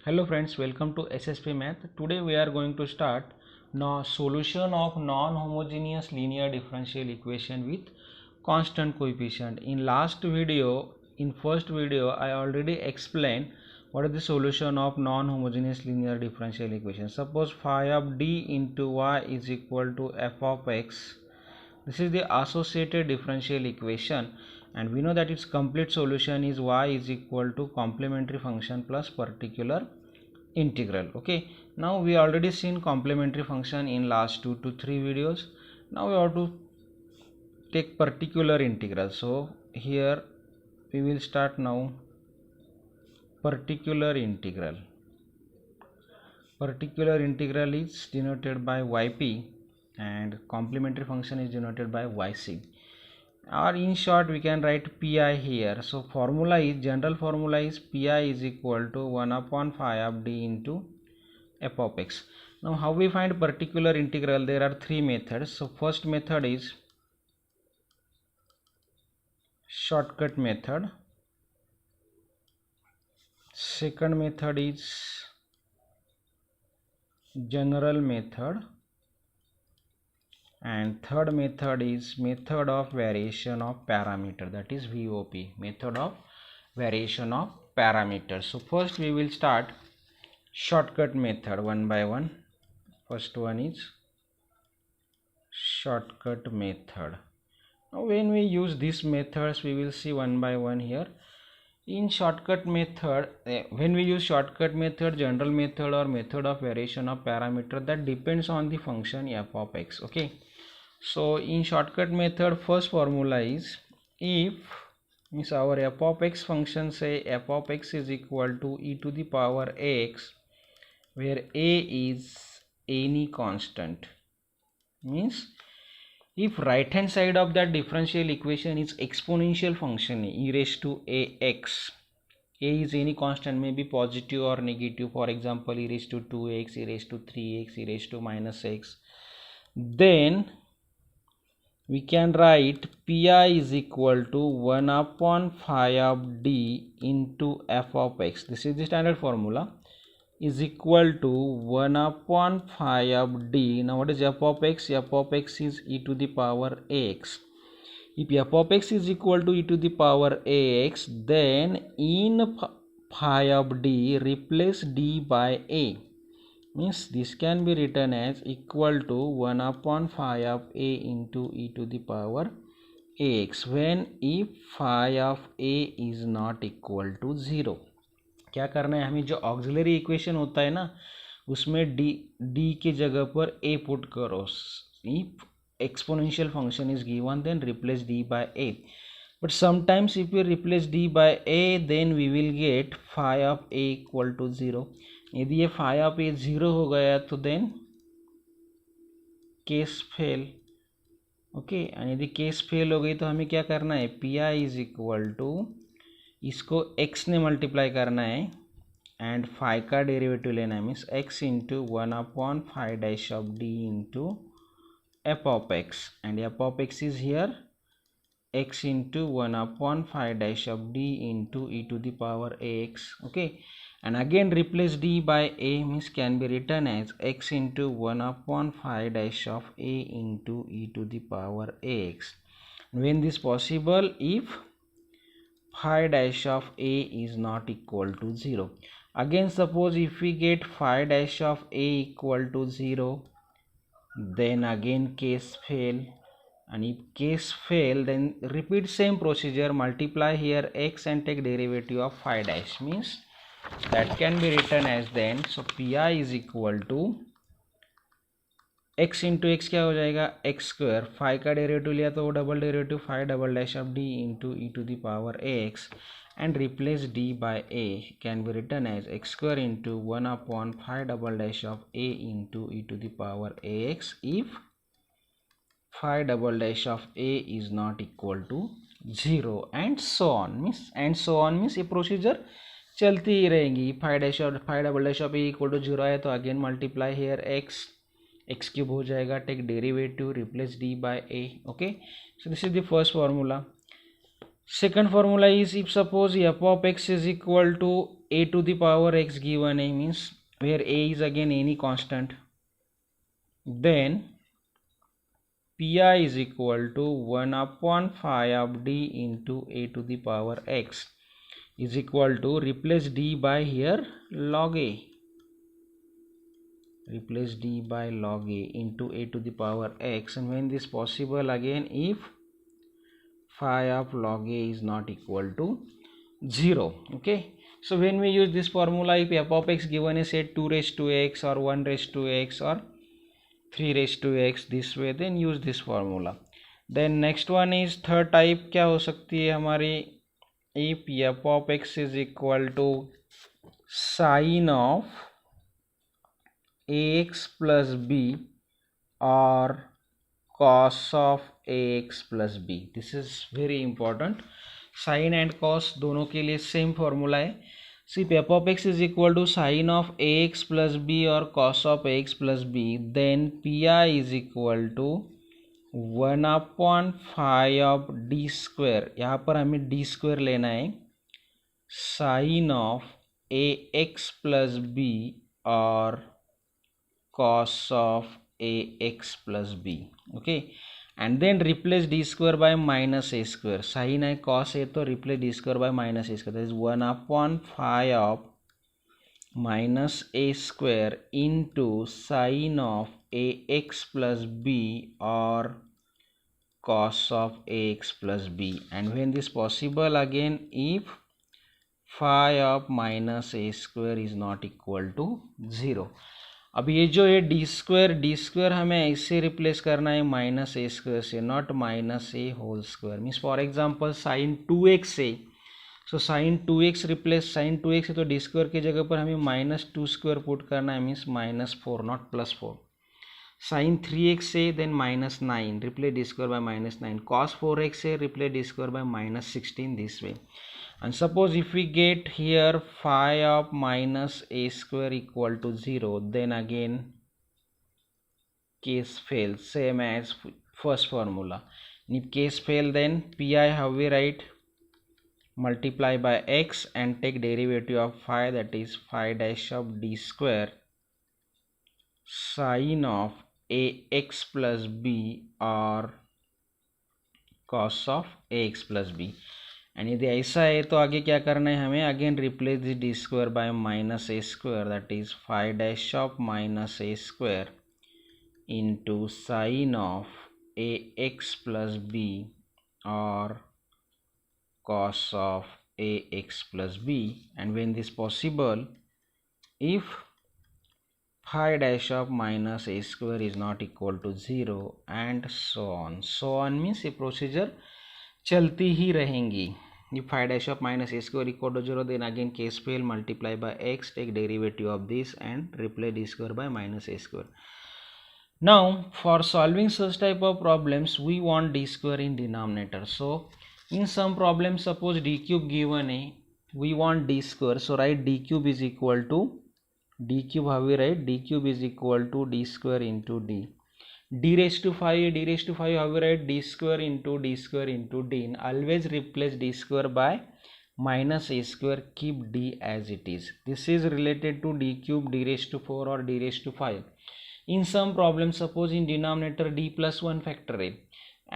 Hello friends, welcome to SSP Math. Today we are going to start now solution of non-homogeneous linear differential equation with constant coefficient. In first video, I already explained what is the solution of non-homogeneous linear differential equation. Suppose phi of d into y is equal to f of x. This is the associated differential equation, and we know that its complete solution is y is equal to complementary function plus particular integral. Okay, now we already seen complementary function in last 2 to 3 videos. Now we have to take particular integral. So here we will start now particular integral. Particular integral is denoted by yp and complementary function is denoted by yc, or in short we can write pi here. So general formula is pi is equal to 1 upon phi of d into f of x. Now how we find particular integral? There are three methods. So first method is shortcut method, second method is general method, and third method is method of variation of parameter, that is VOP, method of variation of parameters. So first we will start shortcut method one by one. First one is shortcut method. Now when we use these methods, we will see one by one here. In shortcut method, when we use shortcut method, general method, or method of variation of parameter, that depends on the function f of x. Okay, so in shortcut method, first formula is if means our f of x function, say f of x is equal to e to the power x, where a is any constant, means if right hand side of that differential equation is exponential function e raised to ax, a is any constant, may be positive or negative, for example e raised to 2x, e raised to 3x, e raised to minus x, then we can write pi is equal to 1 upon phi of d into f of x. This is the standard formula, is equal to 1 upon phi of d. Now what is f of x? F of x is e to the power ax. If f of x is equal to e to the power ax, then in phi of d replace d by a, means this can be written as equal to 1 upon phi of a into e to the power ax, when if phi of a is not equal to 0. क्या करना है हमें, जो auxiliary equation होता है ना उसमें D के जगह पर a पुट करो. if exponential function is given, then replace d by a. But sometimes if we replace d by a, then we will get phi of a equal to 0. यदि ये phi of a 0 हो गया तो then case fail. Okay, and यदि case fail हो गई तो हमें क्या करना है, P I is equal to, इसको x ने मल्टीप्लाई करना है एंड फाई का डेरिवेटिव लेना है, means x into 1 upon phi dash of d into f of x, and f of x is here x into 1 upon phi dash of d into e to the power ax. Okay, and again replace d by a, means can be written as x into 1 upon phi dash of a into e to the power ax. When this possible, if phi dash of a is not equal to 0. Again suppose if we get phi dash of a equal to 0, then again case fail, and if case fail, then repeat same procedure, multiply here x and take derivative of phi dash, means that can be written as then, so pi is equal to x into x क्या हो जाएगा, x square, phi का derivative लिया तो वो double derivative phi double dash of d into e to the power ax, and replace d by a, can be written as x square into 1 upon phi double dash of a into e to the power ax if phi double dash of a is not equal to 0, and so on. means ये procedure चलती ही रहेंगी. Phi double dash of a equal to 0 है तो again multiply here x cube हो जाएगा, take derivative, replace d by a. Okay, so this is the first formula. Second formula is, if suppose f of x is equal to a to the power x given a, means where a is again any constant, then pi is equal to 1 upon phi of d into a to the power x is equal to, replace d by here log a, replace d by log a into a to the power x, and when this possible, again if phi of log a is not equal to 0. Okay, so when we use this formula, if f of x given is say 2 raised to x or 1 raised to x or 3 raised to x this way, then use this formula. Then next one is third type, क्या हो सकती है हमारी, if f of x is equal to sin of ax plus b or cos of ax plus b. This is very important. Sin and cos दोनों के लिए same formula है. See, f of x is equal to sin of ax plus b or cos of ax plus b, then pi is equal to 1 upon phi of d square. यहाँ पर हमें d square लेना है, sin of ax plus b or cos of ax plus b. Okay, and then replace d square by minus a square. sin है cos है तो replace d square by minus a square, that is 1 upon phi of minus a square into sin of ax plus b or cos of ax plus b. And when this possible, again if phi of minus a square is not equal to 0. अब ये जो है D square हमें ऐसे replace करना है minus a square से, not minus a whole square. Means for example sine 2x से, so sine 2x replace sign 2x है तो डी स्क्वायर की जगह पर हमें माइनस 2 स्क्वायर पुट करना है, मीन्स -4 नॉट +4. साइन 3x से then -9 replace d square by -9. Cos 4x से replace d square by -16 this way. And suppose if we get here phi of minus a square equal to 0, then again case fails, same as first formula. And if case fail, then pi how we write, multiply by x and take derivative of phi, that is phi dash of d square sin of ax plus b or cos of ax plus b. And यदि ऐसा है तो आगे क्या करना है हमें, again replace the D square by minus a square, that is phi dash of minus a square into sine of a x plus b और cos of a x plus b. And when this possible, if phi dash of minus a square is not equal to 0 and so on means ये procedure चलती ही रहेंगी. If phi dash of minus a square equal to 0, then again case fail, multiply by x, take derivative of this and replace d square by minus a square. Now for solving such type of problems, we want d square in denominator. So in some problems, suppose d cube given a, we want d square, so write d cube is equal to d cube, how we write, d cube is equal to d square into d. d raised to 5 how we write, d square into d square into d. And always replace d square by minus a square, keep d as it is. This is related to d cube, d raised to 4 or d raised to 5. In some problems, suppose in denominator d plus 1 factor a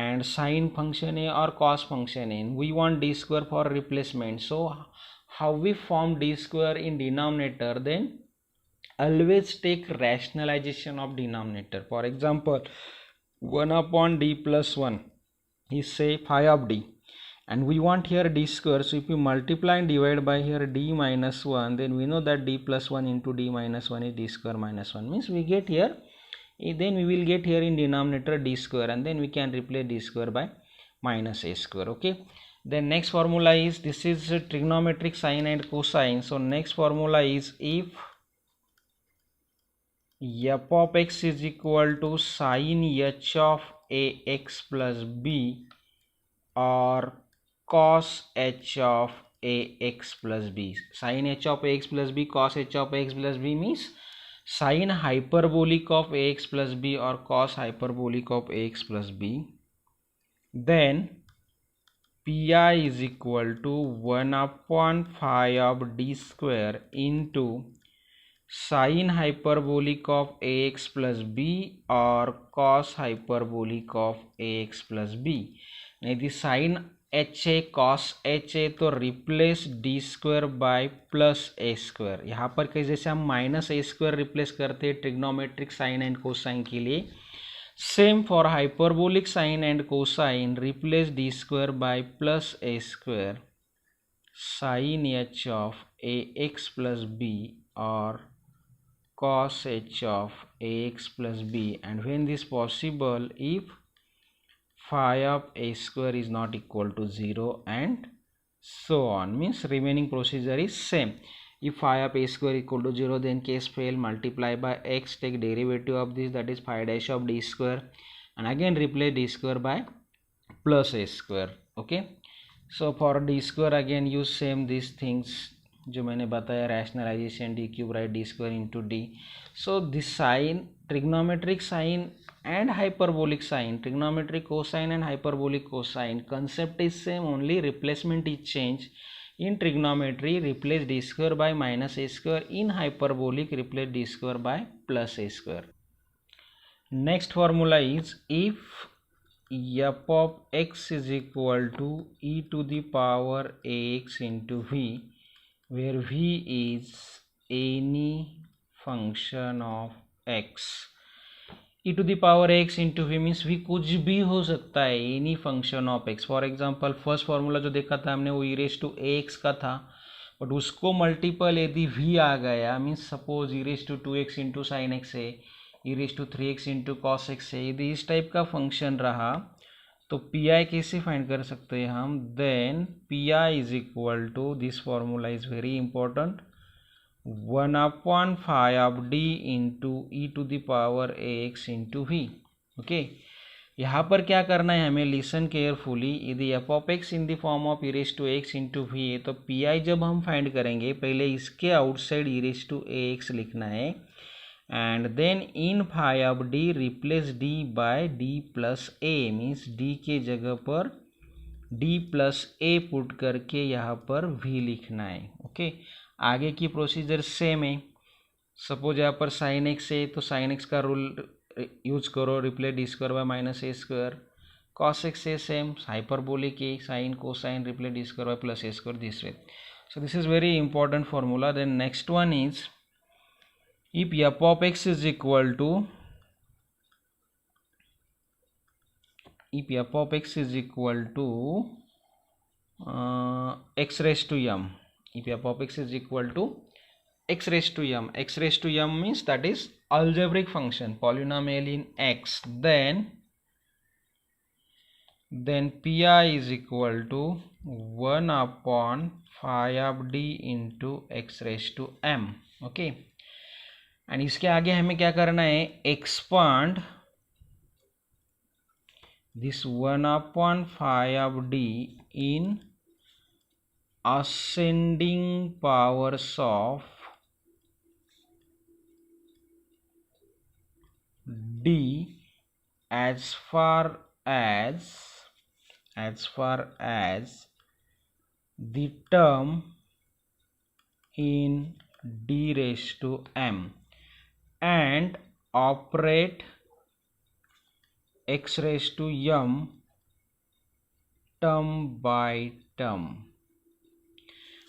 and sine function a or cos function a, we want d square for replacement. So how we form d square in denominator, then always take rationalization of denominator. For example, 1 upon d plus 1 is say phi of d, and we want here d square. So if you multiply and divide by here d minus 1, then we know that d plus 1 into d minus 1 is d square minus 1, means we get here, then we will get here in denominator d square, and then we can replace d square by minus a square. Okay, then next formula is, this is trigonometric sine and cosine. So next formula is, if f of x is equal to sin h of ax plus b or cos h of ax plus b. Sin h of ax plus b, cos h of ax plus b means sin hyperbolic of ax plus b or cos hyperbolic of ax plus b. Then Pi is equal to 1 upon phi of d square into sine hyperbolic of ax plus b or cos hyperbolic of ax plus b. यदि sin h है cos h है तो replace d square by plus a square. यहाँ पर कहीं जैसे हम minus a square replace करते हैं ट्रिग्नोमेट्रिक साइन एंड कोसाइन के लिए, same for hyperbolic sine and cosine replace d square by plus a square sine h of ax plus b or cos h of ax plus b, and when this possible if phi of a square is not equal to 0 and so on. Means remaining procedure is same. If phi of a square equal to 0, then case fail, multiply by x, take derivative of this, that is phi dash of d square, and again replace d square by plus a square. Okay, so for d square again use same these things जो मैंने बताया, rationalization d cube right d square into d. So this sine, trigonometric sine and hyperbolic sine, trigonometric cosine and hyperbolic cosine concept is same, only replacement is change. In trigonometry replace d square by minus a square, in hyperbolic replace d square by plus a square. Next formula is if f of x is equal to e to the power ax into v, where v is any function of x. e to the power x into v means v कुछ भी हो सकता है, any function of x. For example first formula जो देखा था हमने वो e रेज टू ax का था, बट उसको मल्टीपल यदि v आ गया means suppose e raise to 2x into sine x है, e raise to 3x into cos x है, यदि इस टाइप का फंक्शन रहा तो पी आई कैसे फाइंड कर सकते हैं हम, then P I is equal to, this formula is very important, 1 upon phi of d into e to the power ax into v. Okay, यहाँ पर क्या करना है हमें, लिसन केयरफुली, यदि f of x in the form of e raise to x into v है तो P I जब हम फाइंड करेंगे पहले इसके outside e raise to a x लिखना है, and then in phi of d replace d by d plus a, means d के जगह पर डी प्लस ए पुट करके यहाँ पर वी लिखना है. ओके, आगे की प्रोसीजर सेम है. सपोज यहाँ पर साइन एक्स है तो साइन एक्स का रूल यूज करो, replace d square by minus a square. Cos x है सेम, हाइपरबोलिक है, sine cosine replace d square by plus a square, this way. So this is very important formula. Then next one is if f of x is equal to, if f of x is equal to x raised to m, if f of x is equal to x raised to m, x raised to m means that is algebraic function, polynomial in x, then pi is equal to 1 upon phi of d into x raised to m. okay, and इसके आगे हमें क्या करना है, expand this 1 upon phi of d in ascending powers of d as far as the term in d raised to m, and operate x raised to m term by term.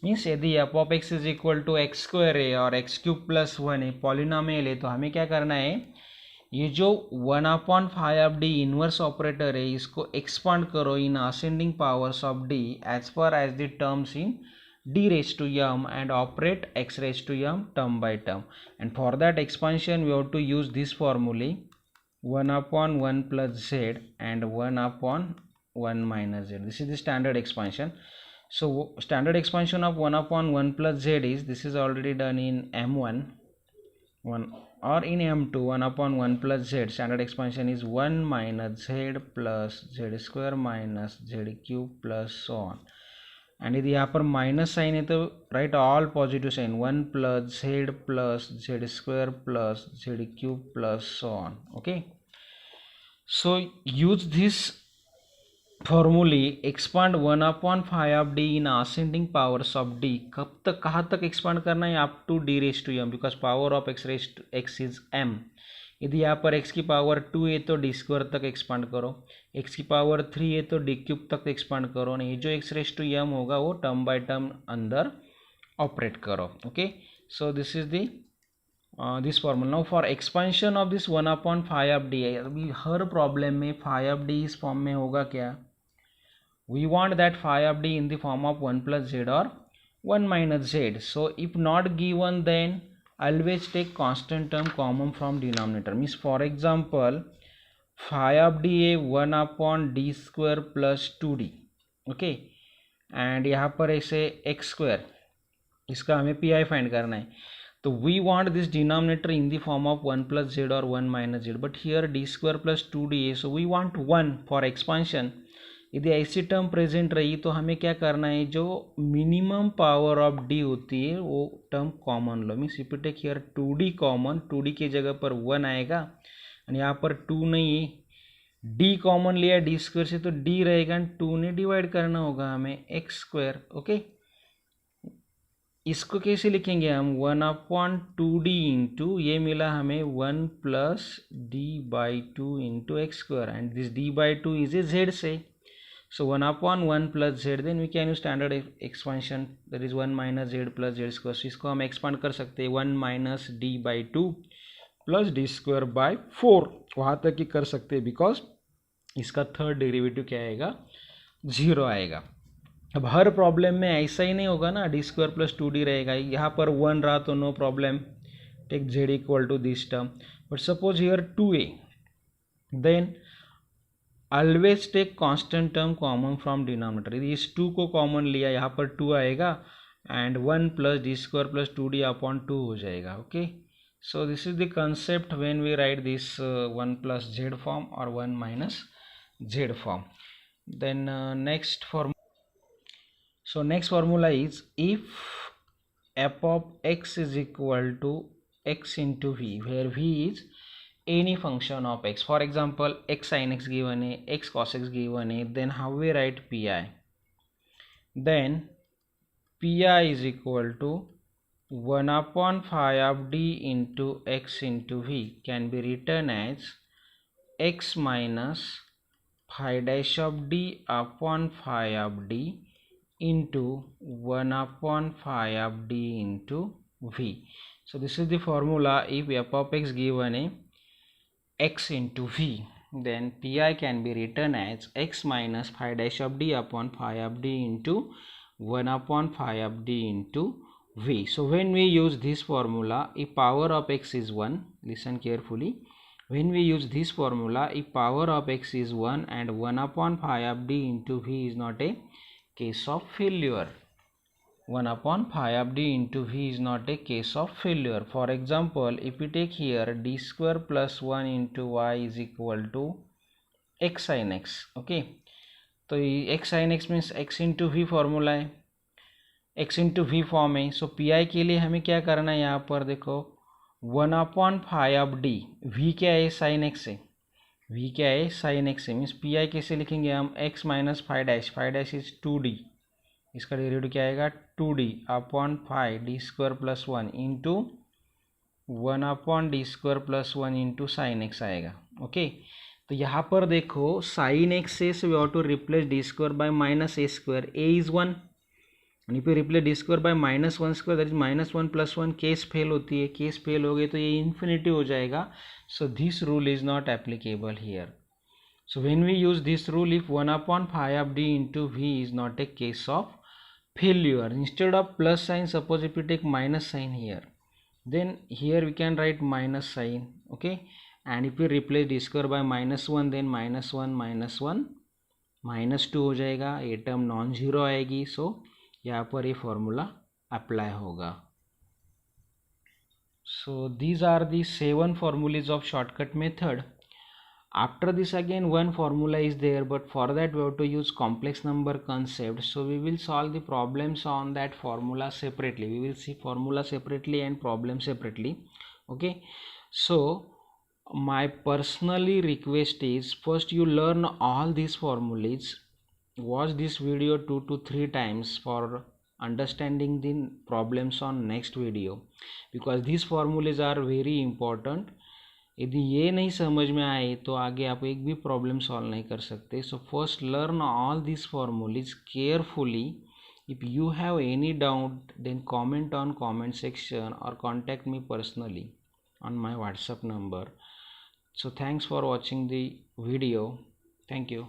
Means यदि f of x is equal to x square है और x cube plus 1 है, polynomial है, तो हमें क्या करना है, ये जो 1 upon phi of d inverse operator है इसको एक्सपांड करो in ascending powers of d as per as the terms in d raised to m and operate x raised to m term by term. And for that expansion we have to use this formula, 1 upon 1 plus z and 1 upon 1 minus z. This is the standard expansion. So standard expansion of 1 upon 1 plus z is, this is already done in m1 1 or in m2, 1 upon 1 plus z, standard expansion is 1 minus z plus z square minus z cube plus so on. And यदि यहाँ पर minus sign है तो right all positive sign, 1 plus z square plus z cube plus so on. Okay, so use this formula expand 1/5 of d in ascending powers of d. कब तक, कहाँ तक एक्सपांड करना है? Up to d raise to m, because power of x is m. यदि यहाँ पर x की पावर 2 है तो डी स्क्वायर तक एक्सपांड करो, x की पावर 3 है तो डी क्यूब तक एक्सपांड करो, नहीं जो x रेस टू एम होगा वो टर्म बाय टर्म अंदर ऑपरेट करो. Okay, so this is the this formula. Now for expansion of this 1/5 of D. अभी हर प्रॉब्लम में 5 ऑफ डी इस फॉर्म में होगा क्या? We want that phi of d in the form of 1 plus z or 1 minus z. So if not given, then always take constant term common from denominator. Means for example, phi of d है 1 upon d square plus 2d. Okay, and यहाँ पर ऐसे x square, इसका हमें pi find करना है. तो we want this denominator in the form of 1 plus z or 1 minus z. But here d square plus 2d है, so we want 1 for expansion. यदि ऐसी टर्म प्रेजेंट रही तो हमें क्या करना है? जो मिनिमम पावर ऑफ डी होती है वो टर्म कॉमन लो. Means if you take here 2d common, 2d की जगह पर 1 आएगा, और यहाँ पर 2 नहीं है, d कॉमन लिया डी स्क्वायर से तो d रहेगा, 2 ने डिवाइड करना होगा हमें एक्स स्क्वायर. ओके, इसको कैसे लिखेंगे हम? 1/2d इंटू ये मिला हमें 1 plus d/2 into x square, and this d/2 is a z से. So 1/1 plus z, then we can use standard expansion, that is 1 minus z plus z square. So इसको हम एक्सपांड कर सकते हैं 1 minus d/2 plus d square by 4, वहाँ तक ही कर सकते हैं, बिकॉज इसका थर्ड डेरिवेटिव क्या आएगा? 0 आएगा. अब हर प्रॉब्लम में ऐसा ही नहीं होगा ना, डी स्क्वायर प्लस 2d रहेगा. यहाँ पर 1 रहा तो no problem, take z equal to this term. But suppose here 2a, then always take constant term common from denominator. यदि इस 2 को कॉमन लिया, यहाँ पर 2 आएगा, and 1 plus d square plus 2d upon 2 हो जाएगा. Okay, so this is the concept when we write this 1 plus z form और 1 minus z form. Then next form, so next formula is if f of x is equal to x into v, where v is any function of x. For example, x sin x given है, x cos x given है, then how we write pi? Then pi is equal to 1/5 of d into x into v can be written as x minus phi dash of d upon phi of d into 1/5 of d into v. So this is the formula. If f of x given a x into v, then pi can be written as x minus phi dash of d upon phi of d into 1/5 of d into v. So when we use this formula, if power of x is 1, listen carefully, when we use this formula, if power of x is 1 and 1/5 of d into v is not a case of failure. 1/5 of d into v is not a case of failure. For example, if we take here d square plus 1 into y is equal to x sin x. Okay, तो x sin x means x into v formula है, x into v form है. सो pi के लिए हमें क्या करना है? यहाँ पर देखो 1/5 of d, v क्या है? sin x है, v क्या है? sin x है. मीन्स pi कैसे लिखेंगे हम? x minus five dash is 2d, इसका डेरिवेटिव क्या आएगा? 2d upon 5 d square plus 1 into 1 upon d square plus 1 into sine x आएगा. ओके, तो यहाँ पर देखो साइन एक्स से we have to replace d square by minus a square, a is 1, and if you replace d square by minus 1 square, that is minus 1 plus 1, case fail होती है, case fail हो गई तो ये infinity हो जाएगा. So this rule is not applicable here. So when we use this rule, if 1/5 of d into v is not a case of failure, instead of plus sign, suppose if you take minus sign here, then here we can write minus sign. Okay, and if we replace d square by minus 1, then minus 1 minus 2 हो जाएगा, ये term non zero आएगी. सो यहाँ पर ये formula apply होगा. So these are the 7 formulas of shortcut method. After this again one formula is there, but for that we have to use complex number concept. So we will solve the problems on that formula separately. We will see formula separately and problem separately. Okay, so my personally request is first you learn all these formulas watch this video 2 to 3 times for understanding the problems on next video, because these formulas are very important. यदि ये नहीं समझ में आए तो आगे आप एक भी प्रॉब्लम सॉल्व नहीं कर सकते. So first learn all this formulas carefully. If you have any doubt, then comment on comment section or contact me personally on my WhatsApp number. So thanks for watching the video. Thank you.